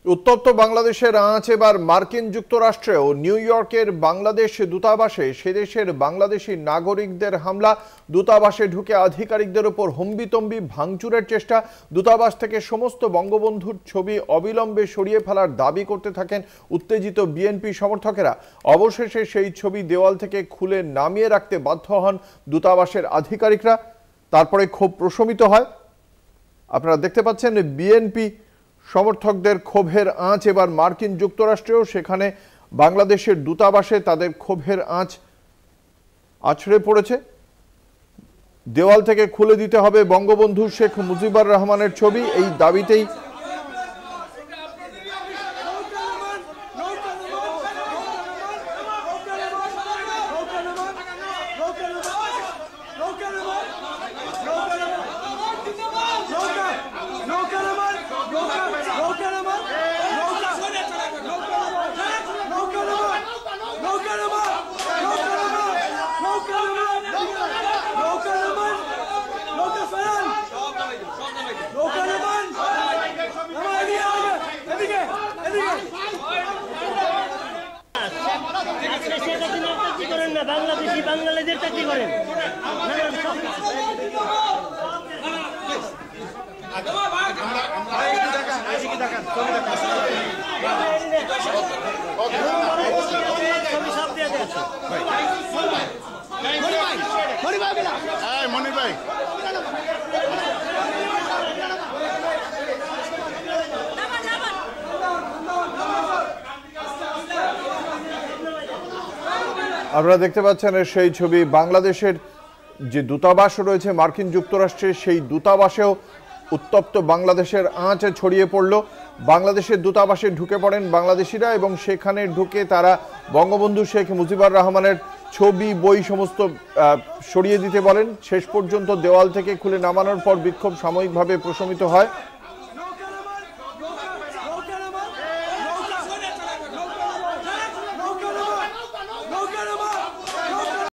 উত্তপ্ত বাংলাদেশের আঁচ এবার মার্কিন যুক্তরাষ্ট্রেও নিউ ইয়র্কের বাংলাদেশ দূতাবাসে সে দেশের বাংলাদেশি নাগরিকদের হামলা, দূতাবাসে ঢুকে আধিকারিকদের উপর হম্বিতম্বি ভাঙচুরের চেষ্টা। দূতাবাস থেকে সমস্ত বঙ্গবন্ধুর ছবি অবিলম্বে সরিয়ে ফেলার দাবি করতে থাকেন উত্তেজিত বিএনপি সমর্থকেরা। অবশেষে সেই ছবি দেওয়াল থেকে খুলে নামিয়ে রাখতে বাধ্য হন দূতাবাসের আধিকারিকরা। তারপরে ক্ষোভ প্রশমিত হয়। আপনারা দেখতে পাচ্ছেন বিএনপি সমর্থকদের ক্ষোভের আঁচ এবার মার্কিন যুক্তরাষ্ট্রেও, সেখানে বাংলাদেশের দূতাবাসে তাদের ক্ষোভের আঁচ আছড়ে পড়েছে। দেওয়াল থেকে খুলে দিতে হবে বঙ্গবন্ধু শেখ মুজিবুর রহমানের ছবি, এই দাবিতেই বাংলাদেশি বাঙালিদের চাকরি করেন। মনির ভাই আপনারা দেখতে পাচ্ছেন সেই ছবি। বাংলাদেশের যে দূতাবাস রয়েছে মার্কিন যুক্তরাষ্ট্রে, সেই দূতাবাসেও উত্তপ্ত বাংলাদেশের আঁচ ছড়িয়ে পড়ল। বাংলাদেশের দূতাবাসে ঢুকে পড়েন বাংলাদেশিরা এবং সেখানে ঢুকে তারা বঙ্গবন্ধু শেখ মুজিবুর রহমানের ছবি, বই সমস্ত সরিয়ে দিতে বলেন। শেষ পর্যন্ত দেওয়াল থেকে খুলে নামানোর পর বিক্ষোভ সাময়িকভাবে প্রশমিত হয়।